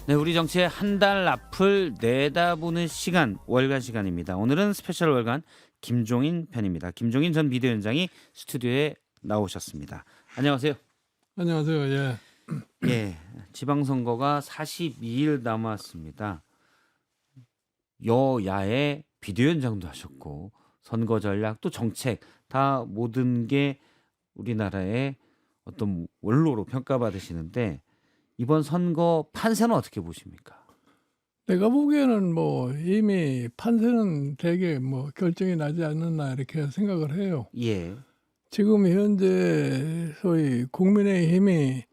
네, 우리 정치의 한 달 앞을 내다보는 시간, 월간 시간입니다. 오늘은 스페셜 월간 김종인 편입니다. 김종인 전 비대위원장이 스튜디오에 나오셨습니다. 안녕하세요. 안녕하세요. 예. 예, 지방선거가 42일 남았습니다. 여야의 비대위원장도 하셨고 선거 전략 또 정책 다 모든 게 우리나라의 어떤 원로로 평가받으시는데 이번 선거 판세는 어떻게 보십니까? 내가 보기에는 뭐 이미 판세는 대개 뭐 결정이 나지 않았나 이렇게 생각을 해요. 예, 지금 현재 소위 국민의힘이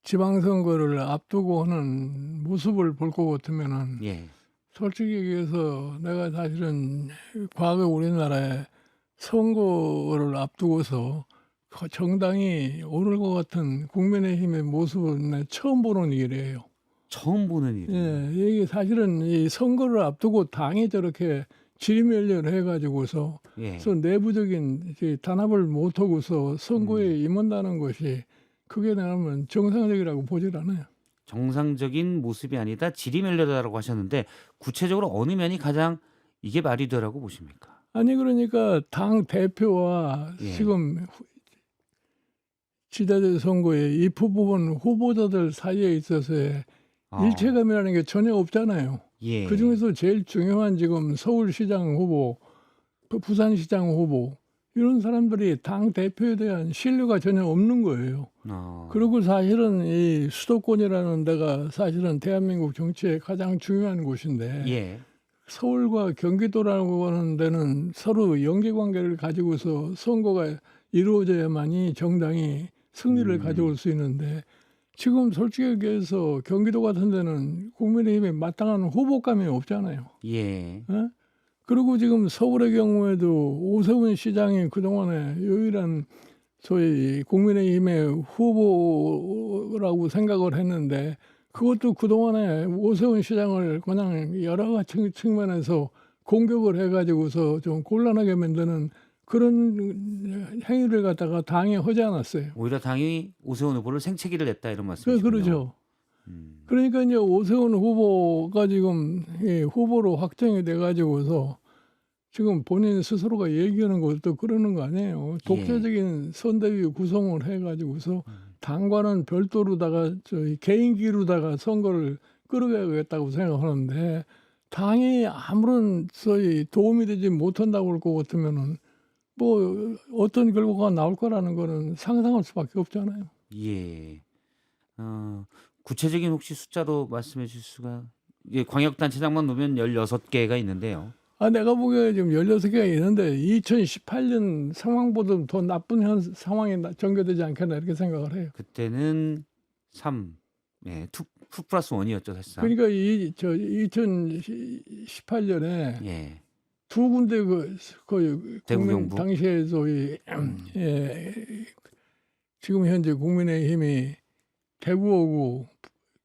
지방선거를 앞두고 하는 모습을 볼 것 같으면은 예, 솔직히 얘기해서 내가 사실은 과거 우리나라에 선거를 앞두고서 정당이 오를 것 같은 국민의힘의 모습은 처음 보는 일이에요. 처음 보는 일이에요. 예, 이게 사실은 이 선거를 앞두고 당이 저렇게 지리멸렬을 해가지고서 예, 내부적인 이제 단합을 못하고서 선거에 임한다는 것이 그게 나면 정상적이라고 보질 않아요. 정상적인 모습이 아니다 지리멸렬다라고 하셨는데 구체적으로 어느 면이 가장 이게 말이 되라고 보십니까? 아니 그러니까 당 대표와 예. 지금 지자체 선거에 이 부분 후보자들 사이에 있어서의 일체감이라는 게 전혀 없잖아요. 예, 그 중에서 제일 중요한 지금 서울시장 후보, 부산시장 후보 이런 사람들이 당 대표에 대한 신뢰가 전혀 없는 거예요. 그리고 사실은 이 수도권이라는 데가 사실은 대한민국 정치의 가장 중요한 곳인데 예, 서울과 경기도라고 하는 데는 서로 연계관계를 가지고서 선거가 이루어져야만이 정당이 승리를 가져올 수 있는데 지금 솔직히 얘기해서 경기도 같은 데는 국민의힘에 마땅한 후보감이 없잖아요. 예, 어? 그리고 지금 서울의 경우에도 오세훈 시장이 그동안에 유일한 소위 국민의힘의 후보라고 생각을 했는데 그것도 그동안에 오세훈 시장을 그냥 여러 가지 측면에서 공격을 해가지고서 좀 곤란하게 만드는 그런 행위를 갖다가 당에 하지 않았어요. 오히려 당이 오세훈 후보를 생채기를 냈다 이런 말씀이시군요. 그렇죠. 그러니까 이제 오세훈 후보가 지금 후보로 확정이 돼가지고서 지금 본인 스스로가 얘기하는 것도 그러는 거 아니에요. 독자적인 선대위 구성을 해가지고서 당과는 별도로다가 저희 개인기로다가 선거를 끌어가겠다고 생각하는데 당이 아무런 소위 도움이 되지 못한다고 할 것 같으면은 뭐 어떤 결과가 나올 거라는 거는 상상할 수밖에 없잖아요. 예. 구체적인 혹시 숫자로 말씀해 주실 수가? 예, 광역단체장만 놓으면 16개가 있는데요. 내가 보기에 지금 16개가 있는데 2018년 상황보다 더 나쁜 상황이 전개되지 않겠나 이렇게 생각을 해요. 그때는 3, 예, 2 플러스 1이었죠, 사실상. 그러니까 2018년에 예, 두 군데 그 대구, 국민 경북. 당시에 소위 지금 현재 국민의힘이 대구하고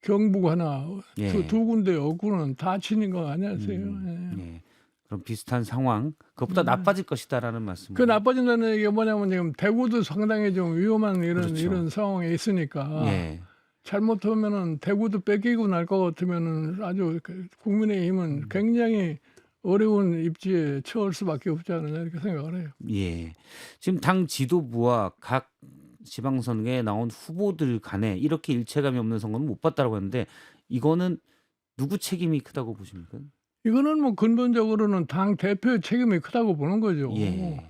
경북 하나 예. 두 군데 얻고는 다 치는 거 아니었어요. 예. 그럼 비슷한 상황, 그것보다 나빠질 것이다라는 말씀. 그 나빠진다는 얘기가 뭐냐면 지금 대구도 상당히 좀 위험한 그렇죠. 이런 상황에 있으니까 예, 잘못하면은 대구도 뺏기고 날 것 같으면은 아주 국민의힘은 굉장히 어려운 입지에 처할 수밖에 없지 않느냐 이렇게 생각을 해요. 예. 지금 당 지도부와 각 지방선거에 나온 후보들 간에 이렇게 일체감이 없는 선거는 못 봤다고 하는데 이거는 누구 책임이 크다고 보십니까? 이거는 뭐 근본적으로는 당 대표의 책임이 크다고 보는 거죠. 예.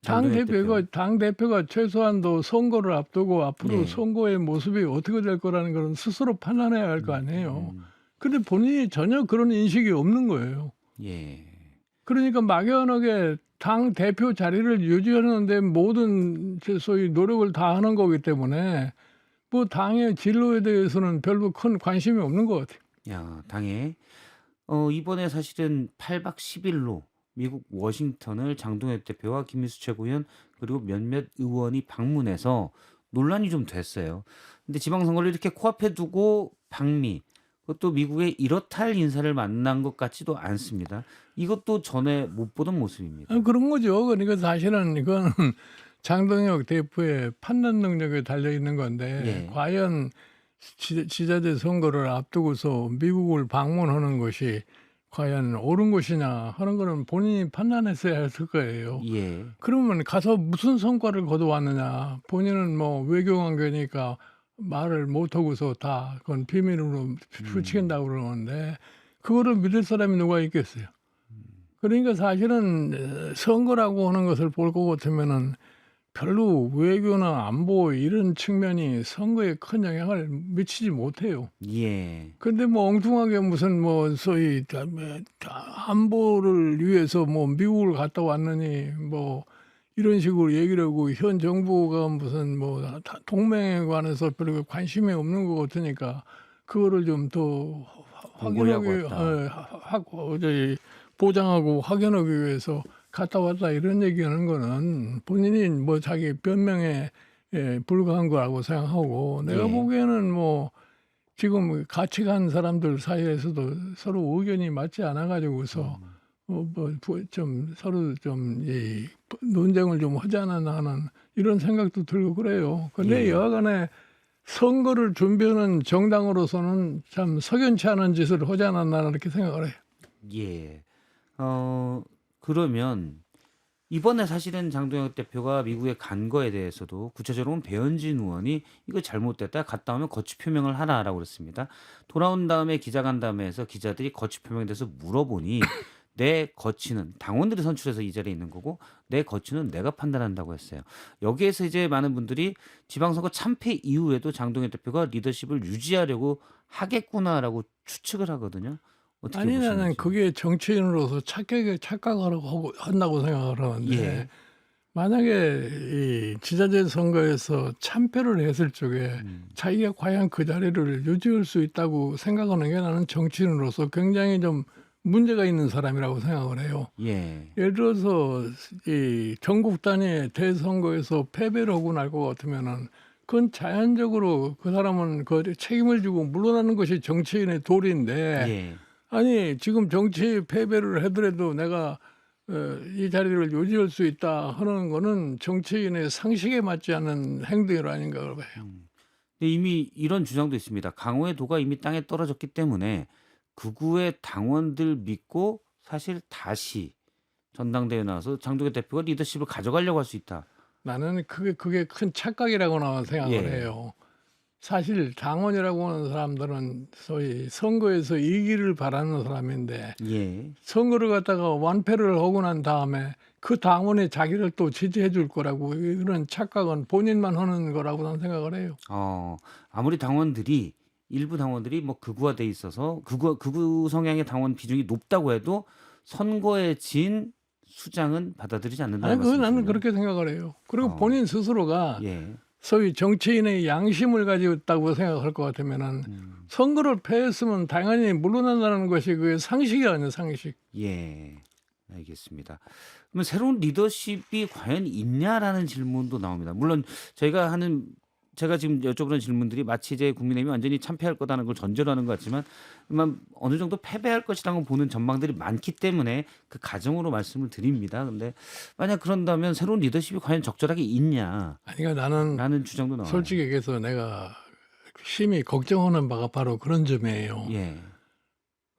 장동혁 당 대표가 최소한도 선거를 앞두고 앞으로 예. 선거의 모습이 어떻게 될 거라는 것은 스스로 판단해야 할 거 아니에요. 근데 본인이 전혀 그런 인식이 없는 거예요. 예. 그러니까 막연하게 당 대표 자리를 유지하는데 모든 소위 노력을 다 하는 거기 때문에 뭐 당의 진로에 대해서는 별로 큰 관심이 없는 것 같아요. 야, 당에 이번에 사실은 8박 10일로 미국 워싱턴을 장동혁 대표와 김민수 최고위원 그리고 몇몇 의원이 방문해서 논란이 좀 됐어요. 근데 지방선거를 이렇게 코앞에 두고 방미, 그것도 미국의 이렇다 할 인사를 만난 것 같지도 않습니다. 이것도 전에 못 보던 모습입니다. 그런 거죠. 그러니까 사실은 이건 장동혁 대표의 판단 능력에 달려 있는 건데 예. 과연 지자체 선거를 앞두고서 미국을 방문하는 것이 과연 옳은 것이냐 하는 거는 본인이 판단했어야 했을 거예요. 예. 그러면 가서 무슨 성과를 거둬왔느냐. 본인은 뭐 외교관계니까 말을 못하고서 다 그건 비밀으로 붙이겠다고 그러는데 그거를 믿을 사람이 누가 있겠어요. 그러니까 사실은 선거라고 하는 것을 볼 것 같으면은 별로 외교나 안보 이런 측면이 선거에 큰 영향을 미치지 못해요. 예. 근데 뭐 엉뚱하게 무슨 뭐 소위 안보를 위해서 뭐 미국을 갔다 왔느니 뭐 이런 식으로 얘기를 하고 현 정부가 무슨 뭐 동맹에 관해서 별로 관심이 없는 것 같으니까 그거를 좀 더 확인하기 공고히 하고 보장하고 확인하기 위해서 갔다 왔다 이런 얘기하는 거는 본인이 뭐 자기 변명에 불과한 거라고 생각하고 내가 예. 보기에는 뭐 지금 같이 간 사람들 사이에서도 서로 의견이 맞지 않아 가지고서 좀 서로 좀 논쟁을 좀 하지 않았나 하는 이런 생각도 들고 그래요. 근데 예. 여하간에 선거를 준비하는 정당으로서는 참 석연치 않은 짓을 하지 않았나 이렇게 생각을 해요. 예. 그러면 이번에 사실은 장동혁 대표가 미국에 간 거에 대해서도 구체적으로는 배현진 의원이 "이거 잘못됐다. 갔다 오면 거취 표명을 하라."라고 그랬습니다. 돌아온 다음에 기자간담회에서 기자들이 거취 표명에 대해서 물어보니 "내 거취는" 당원들이 선출해서 이 자리에 있는 거고 "내 거취는 내가 판단한다."고 했어요. 여기에서 이제 많은 분들이 '지방선거 참패 이후에도 장동혁 대표가 리더십을 유지하려고 하겠구나.'라고 추측을 하거든요. 어떻게 아니 나는 보시는지. 그게 정치인으로서 착각하고 한다고 생각을 하는데 예. 만약에 이 지자체 선거에서 참패를 했을 적에 자기가 과연 그 자리를 유지할 수 있다고 생각하는 게 나는 정치인으로서 굉장히 좀 문제가 있는 사람이라고 생각을 해요. 예. 예를 들어서 이 전국 단위의 대선거에서 패배를 하고 날 것 같으면은 그건 자연적으로 그 사람은 그 책임을 지고 물러나는 것이 정치인의 도리인데 예. 아니 지금 정치 패배를 하더라도 내가 이 자리를 유지할 수 있다 하는 거는 정치인의 상식에 맞지 않는 행동이 아닌가 봐요. 근데 이미 이런 주장도 있습니다. 강호의 도가 이미 땅에 떨어졌기 때문에 극우의 당원들 믿고 사실 다시 전당대회에 나와서 장동혁 대표가 리더십을 가져가려고 할 수 있다. 나는 그게 큰 착각이라고 나는 생각을 예. 해요. 사실 당원이라고 하는 사람들은 소위 선거에서 이기를 바라는 사람인데 예. 선거를 갖다가 완패를 하고 난 다음에 그 당원이 자기를 또 지지해 줄 거라고 이런 착각은 본인만 하는 거라고 나는 생각을 해요. 아무리 당원들이 일부 당원들이 뭐 극우화돼 있어서 극우 성향의 당원 비중이 높다고 해도 선거에 진 수장은 받아들이지 않는다는 아니 그건 나는 말씀이시네요. 그렇게 생각을 해요. 그리고 어. 본인 스스로가 예. 소위 정치인의 양심을 가지고 있다고 생각할 것 같으면은 선거를 패했으면 당연히 물러난다는 것이 그게 상식이 아니에요, 상식. 예. 알겠습니다. 그러면 새로운 리더십이 과연 있냐라는 질문도 나옵니다. 물론 제가 지금 여쭤보는 질문들이 마치 이제 국민의힘이 완전히 참패할 거다는 걸 전제로 하는 것 같지만 어느 정도 패배할 것이라고 보는 전망들이 많기 때문에 그 가정으로 말씀을 드립니다. 근데 만약 그런다면 새로운 리더십이 과연 적절하게 있냐라는 아니 그러니까 나는 주장도 나와요. 솔직히 얘기해서 내가 심히 걱정하는 바가 바로 그런 점이에요. 예.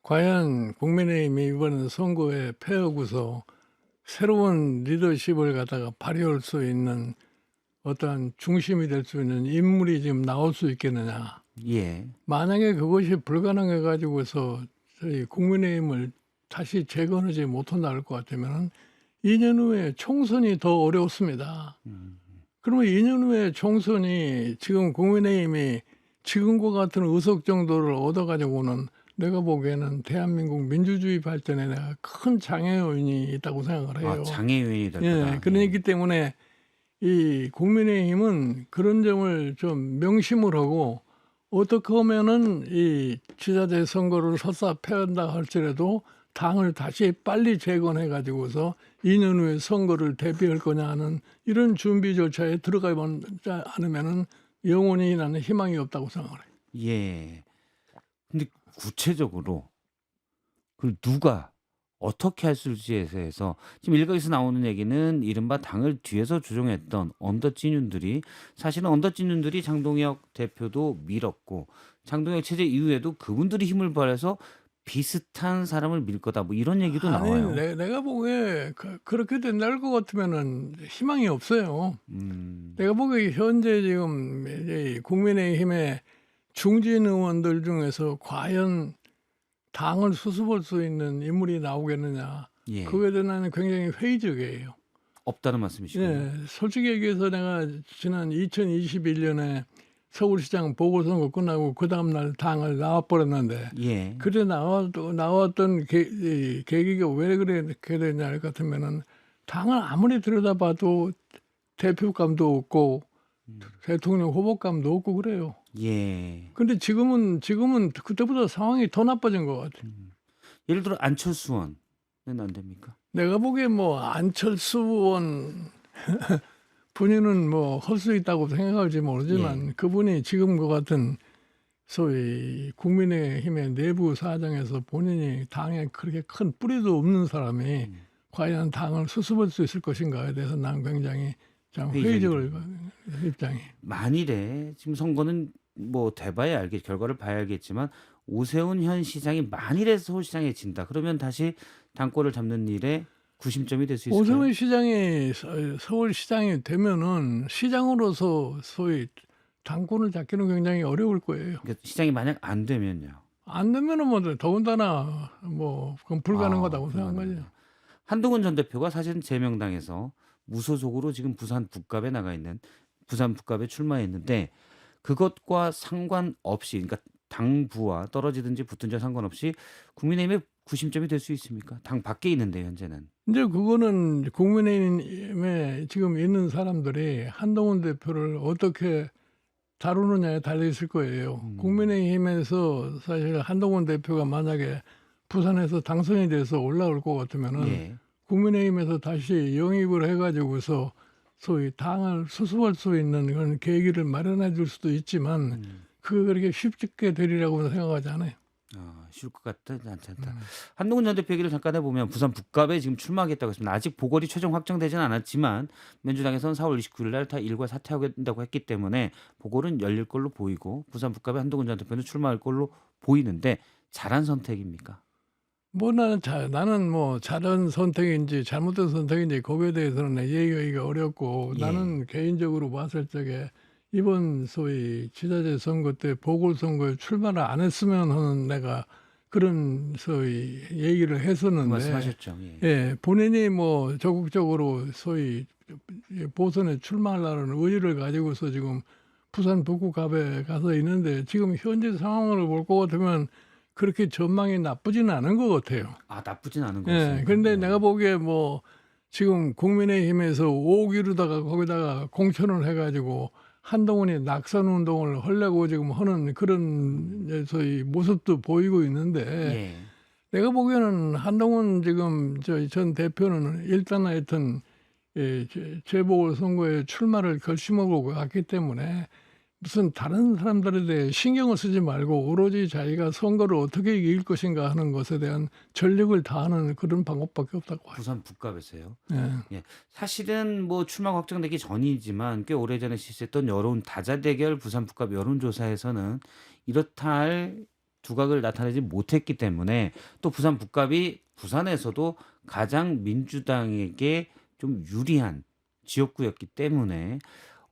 과연 국민의힘이 이번 선거에 패하고서 새로운 리더십을 갖다가 발휘할 수 있는 어떠한 중심이 될 수 있는 인물이 지금 나올 수 있겠느냐. 예. 만약에 그것이 불가능해 가지고서 저희 국민의힘을 다시 재건하지 못한다 할 것 같으면 2년 후에 총선이 더 어렵습니다. 그러면 2년 후에 총선이 지금 국민의힘이 지금과 같은 의석 정도를 얻어 가지고는 내가 보기에는 대한민국 민주주의 발전에 내가 큰 장애 요인이 있다고 생각을 해요. 장애 요인이 될 예, 거다. 그러기 때문에 이 국민의힘은 그런 점을 좀 명심을 하고 어떻게 하면은 이 지자체 선거를 설사 패한다 할지라도 당을 다시 빨리 재건해 가지고서 2년 후에 선거를 대비할 거냐 하는 이런 준비 절차에 들어가지 않으면은 영원히 나는 희망이 없다고 생각을 해요. 예. 근데 구체적으로 그 누가 어떻게 할 수지에 대해서 지금 일각에서 나오는 얘기는 이른바 당을 뒤에서 조종했던 언더찐윤들이 사실은 언더찐윤들이 장동혁 대표도 밀었고 장동혁 체제 이후에도 그분들이 힘을 발휘해서 비슷한 사람을 밀 거다 뭐 이런 얘기도 아니 나와요. 내가 보기에 그렇게 된다는 것 같으면은 희망이 없어요. 음. 내가 보기에 현재 지금 이제 국민의힘의 중진 의원들 중에서 과연 당을 수습할 수 있는 인물이 나오겠느냐. 예. 그거에 대해 나는 굉장히 회의적이에요. 없다는 말씀이시군요. 예, 솔직히 얘기해서 내가 지난 2021년에 서울시장 보궐선거 끝나고 그 다음날 당을 나와버렸는데 예. 그때 나왔던 이 계기가 왜 그렇게 되냐 할 같으면은 당을 아무리 들여다봐도 대표감도 없고 대통령 후보감도 없고 그래요. 예. 근데 지금은 그때보다 상황이 더 나빠진 것 같아요. 예를 들어 안철수 의원은 안 됩니까? 내가 보기에 뭐 안철수 의원 본인은 뭐 할 수 있다고 생각할지 모르지만 그분이 지금과 같은 소위 국민의힘의 내부 사정에서 본인이 당에 그렇게 큰 뿌리도 없는 사람이 과연 당을 수습할 수 있을 것인가에 대해서 난 굉장히 참 회의적을 입장이. 만일에 지금 선거는 뭐 돼봐야 결과를 봐야 알겠지만 오세훈 현 시장이 만일에 서울시장에 진다. 그러면 다시 당권을 잡는 일에 구심점이 될 수 있을까요? 오세훈 시장이 서울시장이 되면은 시장으로서 소위 당권을 잡기는 굉장히 어려울 거예요. 그러니까 시장이 만약 안 되면요. 안 되면은 뭐 더군다나 뭐 그건 불가능하다고 생각한 거죠. 한동훈 전 대표가 사실은 제명당에서 무소속으로 지금 부산 북갑에 나가 있는 부산 북갑에 출마했는데 그것과 상관없이 그러니까 당부와 떨어지든지 붙든지 상관없이 국민의힘의 구심점이 될 수 있습니까? 당 밖에 있는데 현재는. 이제 그거는 국민의힘에 지금 있는 사람들이 한동훈 대표를 어떻게 다루느냐에 달려 있을 거예요. 국민의힘에서 사실 한동훈 대표가 만약에 부산에서 당선이 돼서 올라올 것 같으면은 예. 국민의힘에서 다시 영입을 해가지고서 소위 당을 수습할 수 있는 그런 계기를 마련해 줄 수도 있지만 그게 그렇게 쉽게 되리라고 생각하지 않아요. 쉬울 것 같지 않다. 한동훈 전 대표 얘기를 잠깐 해보면 부산 북갑에 지금 출마하겠다고 했습니다. 아직 보궐이 최종 확정되지는 않았지만 민주당에서는 4월 29일 날 다 일괄 사퇴하겠다고 했기 때문에 보궐은 열릴 걸로 보이고 부산 북갑에 한동훈 전 대표는 출마할 걸로 보이는데 잘한 선택입니까? 뭐 나는 뭐 잘한 선택인지 잘못된 선택인지 거기에 대해서는 얘기하기가 어렵고 예. 나는 개인적으로 봤을 적에 이번 소위 지자체 선거 때 보궐선거에 출마를 안 했으면 하는 내가 그런 소위 얘기를 그 했었는데 말씀하셨죠. 예. 예, 본인이 뭐 적극적으로 소위 보선에 출마하려는 의지를 가지고서 지금 부산 북구갑에 가서 있는데 지금 현재 상황을 볼 것 같으면 그렇게 전망이 나쁘지는 않은 것 같아요. 나쁘진 않은 것 예, 같습니다. 그런데 내가 보기에 뭐 지금 국민의힘에서 5억 이루다가 거기다가 공천을 해가지고 한동훈이 낙선 운동을 하려고 지금 하는 그런 소위 모습도 보이고 있는데 예. 내가 보기에는 한동훈 지금 전 대표는 일단 하여튼 재보궐선거에 출마를 결심하고 갔기 때문에 무슨 다른 사람들에 대해 신경을 쓰지 말고 오로지 자기가 선거를 어떻게 이길 것인가 하는 것에 대한 전력을 다하는 그런 방법밖에 없다고 봐요. 부산 북갑에서요. 예. 예. 사실은 뭐 출마 확정되기 전이지만 꽤 오래전에 실시했던 여론 다자대결 부산 북갑 여론조사에서는 이렇다 할 두각을 나타내지 못했기 때문에 또 부산 북갑이 부산에서도 가장 민주당에게 좀 유리한 지역구였기 때문에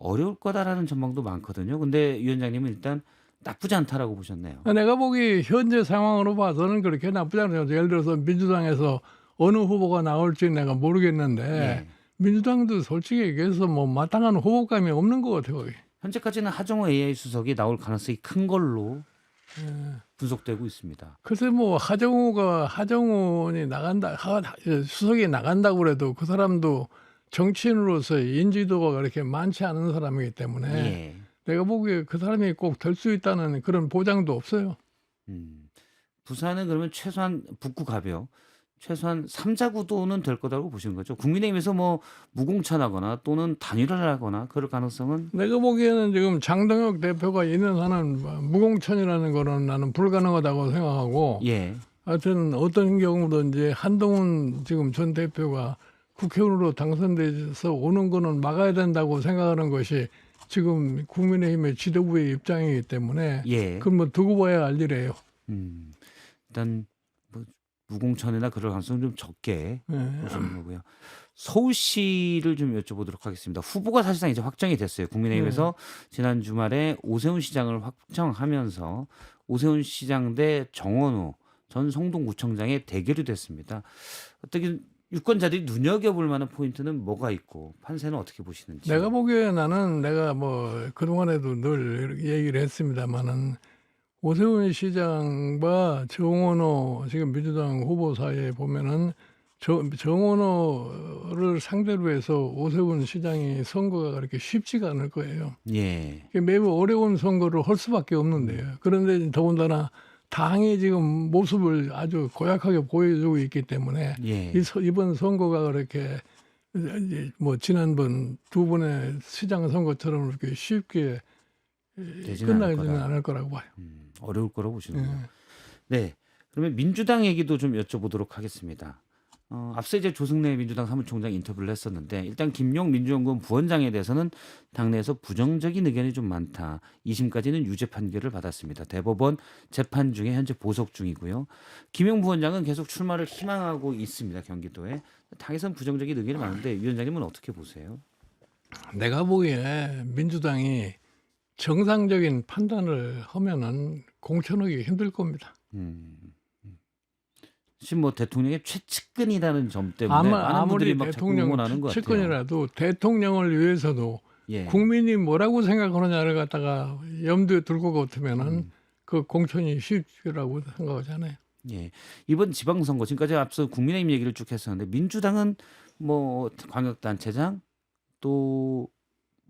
어려울 거다라는 전망도 많거든요. 근데 위원장님은 일단 나쁘지 않다라고 보셨네요. 내가 보기 현재 상황으로 봐서는 그렇게 나쁘지 않아요. 예를 들어서 민주당에서 어느 후보가 나올지 내가 모르겠는데 예. 민주당도 솔직히 얘기해서 뭐 마땅한 후보감이 없는 것 같아요. 거기. 현재까지는 하정우 AI 수석이 나올 가능성이 큰 걸로 분석되고 있습니다. 글쎄 뭐 하정우니 나간다 수석이 나간다고 그래도 그 사람도 정치인으로서 인지도가 그렇게 많지 않은 사람이기 때문에 예. 내가 보기에 그 사람이 꼭 될 수 있다는 그런 보장도 없어요. 부산은 그러면 최소한 북구갑이요. 최소한 3자 구도는 될 거라고 보시는 거죠. 국민의힘에서 뭐 무공천하거나 또는 단일화하거나 그럴 가능성은 내가 보기에는 지금 장동혁 대표가 있는 한은 무공천이라는 거는 나는 불가능하다고 생각하고 예. 하여튼 어떤 경우든지 한동훈 지금 전 대표가 국회의원으로 당선돼서 오는 거는 막아야 된다고 생각하는 것이 지금 국민의힘의 지도부의 입장이기 때문에 예. 그건 뭐 두고 봐야 알 일이에요. 일단 뭐 무공천이나 그럴 가능성은 좀 적게 예. 보시는 거고요. 서울시를 좀 여쭤보도록 하겠습니다. 후보가 사실상 이제 확정이 됐어요. 국민의힘에서 지난 주말에 오세훈 시장을 확정하면서 오세훈 시장 대 정원호 전 성동구청장의 대결이 됐습니다. 어떻게 유권자들이 눈여겨볼 만한 포인트는 뭐가 있고 판세는 어떻게 보시는지. 내가 보기에 나는 내가 뭐 그동안에도 늘 얘기를 했습니다마는 오세훈 시장과 정원호 지금 민주당 후보 사이에 보면은 정원호를 상대로 해서 오세훈 시장이 선거가 그렇게 쉽지가 않을 거예요. 예. 매우 어려운 선거를 할 수밖에 없는데요. 그런데 더군다나 당이 지금 모습을 아주 고약하게 보여주고 있기 때문에 예. 이번 선거가 그렇게 이제 뭐 지난번 두 번의 시장 선거처럼 그렇게 쉽게 되지는 않을 끝나지는 거다. 않을 거라고 봐요. 어려울 거라고 보시는군요. 예. 네. 그러면 민주당 얘기도 좀 여쭤보도록 하겠습니다. 앞서 이제 조승래 민주당 사무총장 인터뷰를 했었는데 일단 김용 민주연구원 부원장에 대해서는 당내에서 부정적인 의견이 좀 많다. 2심까지는 유죄 판결을 받았습니다. 대법원 재판 중에 현재 보석 중이고요. 김용 부원장은 계속 출마를 희망하고 있습니다. 경기도에. 당에서는 부정적인 의견이 많은데 위원장님은 어떻게 보세요? 내가 보기에 민주당이 정상적인 판단을 하면은 공천하기 힘들 겁니다. 지금 뭐 대통령의 최측근이라는 점 때문에 많은 분들이 아무리 막 자꾸 대통령 응원하는 것 같아요. 측근이라도 대통령을 위해서도 예. 국민이 뭐라고 생각하느냐를 갖다가 염두에 둘 것 같으면은 그 공천이 쉽지라고 생각하잖아요. 예. 이번 지방선거 지금까지 앞서 국민의힘 얘기를 쭉 했었는데 민주당은 뭐 광역단체장 또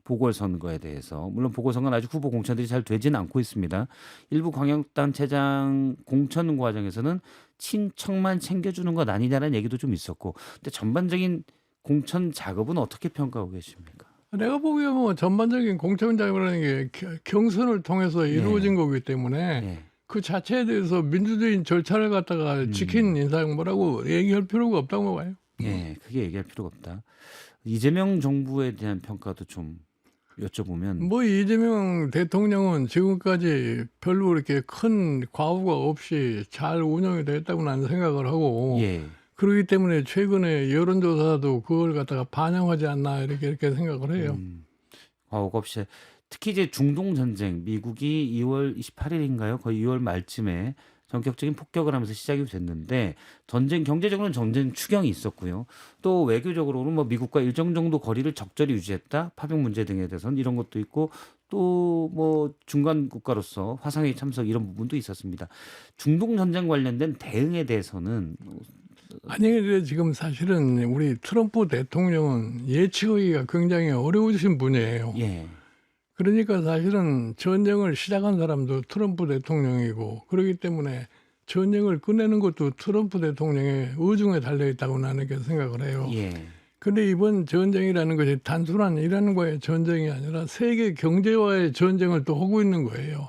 보궐선거에 대해서 물론 보궐선거는 아직 후보 공천들이 잘 되지는 않고 있습니다. 일부 광역단체장 공천 과정에서는 친척만 챙겨주는 것 아니냐는 얘기도 좀 있었고 근데 전반적인 공천 작업은 어떻게 평가하고 계십니까? 내가 보기에 뭐 전반적인 공천 작업이라는 게 경선을 통해서 이루어진 거기 때문에 예. 그 자체에 대해서 민주적인 절차를 갖다가 지킨 인상 뭐라고 얘기할 필요가 없다고 봐요. 예, 크게 얘기할 필요가 없다. 이재명 정부에 대한 평가도 좀 여쭤보면 뭐 이재명 대통령은 지금까지 별로 이렇게 큰 과오가 없이 잘 운영이 됐다고 나는 생각을 하고 예. 그렇기 때문에 최근에 여론조사도 그걸 갖다가 반영하지 않나 이렇게 생각을 해요. 과오가 없이 특히 이제 중동 전쟁 미국이 2월 28일인가요? 거의 2월 말쯤에 전격적인 폭격을 하면서 시작이 됐는데 전쟁 경제적으로는 전쟁 추경이 있었고요. 또 외교적으로는 뭐 미국과 일정 정도 거리를 적절히 유지했다. 파병 문제 등에 대해서는 이런 것도 있고 또 뭐 중간 국가로서 화상회의 참석 이런 부분도 있었습니다. 중동 전쟁 관련된 대응에 대해서는 아니 근데 지금 사실은 우리 트럼프 대통령은 예측하기가 굉장히 어려우신 분이에요. 예. 그러니까 사실은 전쟁을 시작한 사람도 트럼프 대통령이고 그렇기 때문에 전쟁을 끝내는 것도 트럼프 대통령의 의중에 달려 있다고 나는 이렇게 생각을 해요. 예. 근데 이번 전쟁이라는 것이 단순한 이란과의 전쟁이 아니라 세계 경제와의 전쟁을 또 하고 있는 거예요.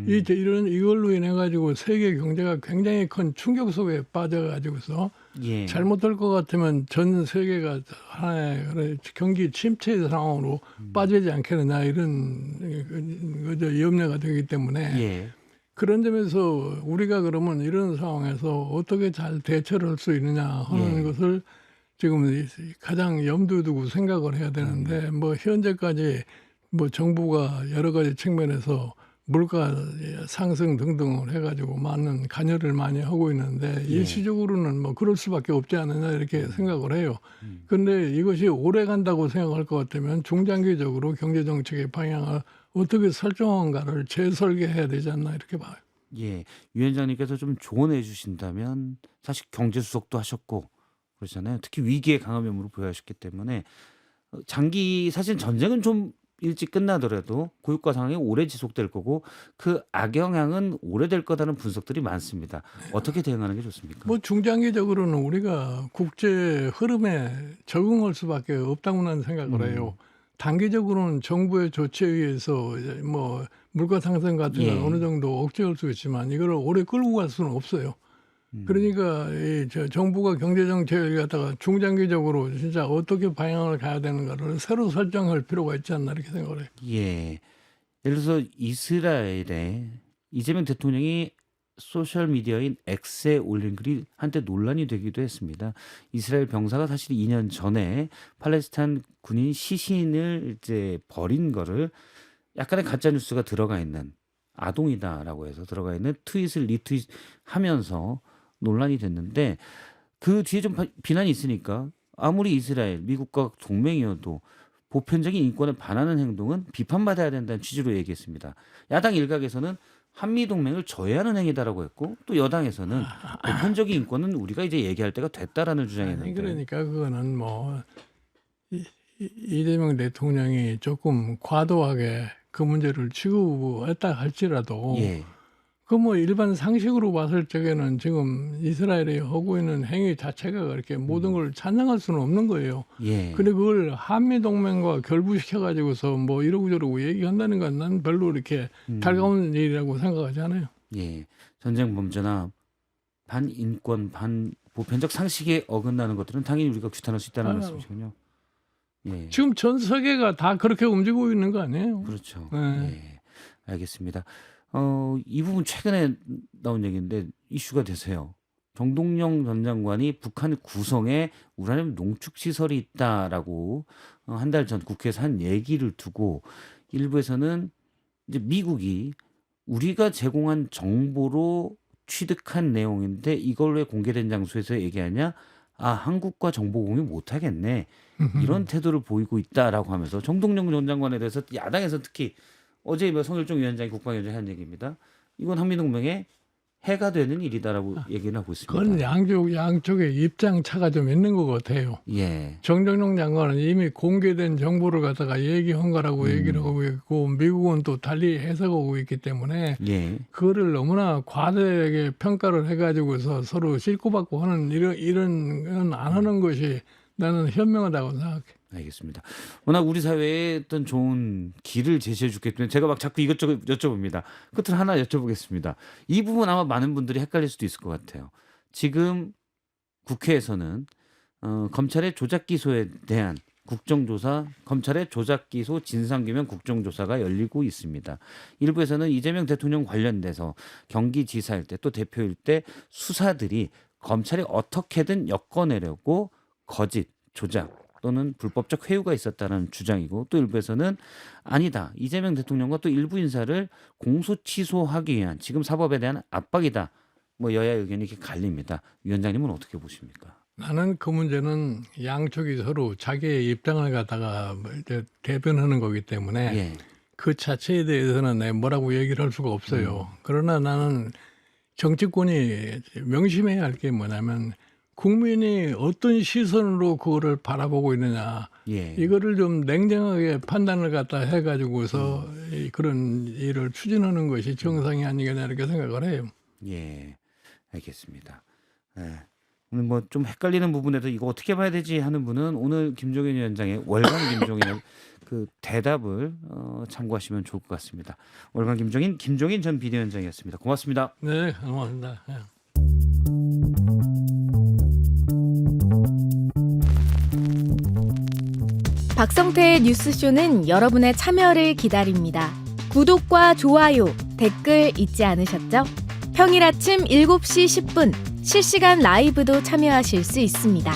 이걸로 인해 가지고 세계 경제가 굉장히 큰 충격 속에 빠져 가지고서 예. 잘못될 것 같으면 전 세계가 하나의 경기 침체 상황으로 빠지지 않겠느냐 이런 염려가 되기 때문에 예. 그런 점에서 우리가 그러면 이런 상황에서 어떻게 잘 대처를 할 수 있느냐 하는 것을 지금 가장 염두에 두고 생각을 해야 되는데 뭐 현재까지 뭐 정부가 여러 가지 측면에서 물가 상승 등등을 해가지고 많은 관여를 많이 하고 있는데 일시적으로는 뭐 그럴 수밖에 없지 않느냐 이렇게 생각을 해요. 그런데 이것이 오래 간다고 생각할 것 같으면 중장기적으로 경제 정책의 방향을 어떻게 설정한가를 재설계해야 되지 않나 이렇게 봐요. 예. 위원장님께서 좀 조언해 주신다면 사실 경제수석도 하셨고 그렇잖아요. 특히 위기의 강한 면모를 보여하셨기 때문에 장기 사실 전쟁은 좀 일찍 끝나더라도 고유가 상황이 오래 지속될 거고 그 악영향은 오래될 거다는 분석들이 많습니다. 어떻게 대응하는 게 좋습니까? 뭐 중장기적으로는 우리가 국제 흐름에 적응할 수밖에 없다고 나는 생각을 해요. 단기적으로는 정부의 조치에 의해서 이제 뭐 물가 상승 같은 걸 어느 정도 억제할 수 있지만 이걸 오래 끌고 갈 수는 없어요. 그러니까 저 정부가 경제 정책을 갖다가 중장기적으로 진짜 어떻게 방향을 가야 되는가를 새로 설정할 필요가 있지 않나 이렇게 생각을 해요. 예. 예를 들어서 이스라엘에 이재명 대통령이 소셜 미디어인 X에 올린 글이 한때 논란이 되기도 했습니다. 이스라엘 병사가 사실 2년 전에 팔레스타인 군인 시신을 이제 버린 거를 약간의 가짜 뉴스가 들어가 있는 아동이다라고 해서 들어가 있는 트윗을 리트윗하면서 논란이 됐는데 그 뒤에 좀 비난이 있으니까 아무리 이스라엘 미국과 동맹이어도 보편적인 인권에 반하는 행동은 비판받아야 된다는 취지로 얘기했습니다. 야당 일각에서는 한미동맹을 저해하는 행위다라고 했고 또 여당에서는 보편적인 인권은 우리가 이제 얘기할 때가 됐다라는 아니, 주장이었는데 그러니까 그거는 뭐 이재명 대통령이 조금 과도하게 그 문제를 취급했다 할지라도 예, 그 뭐 일반 상식으로 봤을 적에는 지금 이스라엘이 하고 있는 행위 자체가 그렇게 모든 걸 찬양할 수는 없는 거예요. 예, 근데 그걸 한미 동맹과 결부시켜 가지고서 뭐 이러고 저러고 얘기한다는 건 난 별로 이렇게 달가운 일이라고 생각하지 않아요. 예. 전쟁 범죄나 반인권, 반보편적 상식에 어긋나는 것들은 당연히 우리가 규탄할 수 있다는 아유. 말씀이시군요. 예, 지금 전 세계가 다 그렇게 움직이고 있는 거 아니에요? 그렇죠. 네. 예, 알겠습니다. 이 부분 최근에 나온 얘기인데 이슈가 되세요. 정동영 전 장관이 북한 구성에 우라늄 농축 시설이 있다라고 한 달 전 국회에서 한 얘기를 두고 일부에서는 이제 미국이 우리가 제공한 정보로 취득한 내용인데 이걸 왜 공개된 장소에서 얘기하냐? 아, 한국과 정보 공유 못 하겠네. 이런 태도를 보이고 있다라고 하면서 정동영 전 장관에 대해서 야당에서 특히 어제 뭐 성일종 위원장이 국방위원장이 한 얘기입니다. 이건 한미동맹에 해가 되는 일이다라고 얘기를 하고 그건 있습니다. 양쪽의 입장 차가 좀 있는 것 같아요. 예, 정정용 장관은 이미 공개된 정보를 갖다가 얘기한 거라고 얘기를 하고 있고 미국은 또 달리 해석하고 있기 때문에 예, 그거를 너무나 과대하게 평가를 해가지고서 서로 싣고받고 하는 이런 건 안 하는 것이 나는 현명하다고 생각해. 알겠습니다. 워낙 우리 사회에 어떤 좋은 길을 제시해 주기 때문에 제가 막 자꾸 이것저것 여쭤봅니다. 끝으로 하나 여쭤보겠습니다. 이 부분 아마 많은 분들이 헷갈릴 수도 있을 것 같아요. 지금 국회에서는 검찰의 조작 기소에 대한 국정조사, 검찰의 조작 기소 진상규명 국정조사가 열리고 있습니다. 일부에서는 이재명 대통령 관련돼서 경기지사일 때 또 대표일 때 수사들이 검찰이 어떻게든 엮어내려고 거짓, 조작 또는 불법적 회유가 있었다는 주장이고 또 일부에서는 아니다. 이재명 대통령과 또 일부 인사를 공소 취소하기 위한 지금 사법에 대한 압박이다. 뭐 여야 의견이 이렇게 갈립니다. 위원장님은 어떻게 보십니까? 나는 그 문제는 양쪽이 서로 자기의 입장을 갖다가 뭐 이제 대변하는 거기 때문에 예. 그 자체에 대해서는 내가 뭐라고 얘기를 할 수가 없어요. 그러나 나는 정치권이 명심해야 할 게 뭐냐면 국민이 어떤 시선으로 그거를 바라보고 있느냐 예. 이거를 좀 냉정하게 판단을 갖다 해가지고서 그런 일을 추진하는 것이 정상이 아니겠냐 이렇게 생각을 해요. 예. 알겠습니다. 예. 오늘 뭐 좀 헷갈리는 부분에서 이거 어떻게 봐야 되지 하는 분은 오늘 김종인 위원장의 월간 김종인의 그 대답을 참고하시면 좋을 것 같습니다. 월간 김종인 전 비대위원장이었습니다. 고맙습니다. 네, 고맙습니다. 예. 박성태의 뉴스쇼는 여러분의 참여를 기다립니다. 구독과 좋아요, 댓글 잊지 않으셨죠? 평일 아침 7시 10분 실시간 라이브도 참여하실 수 있습니다.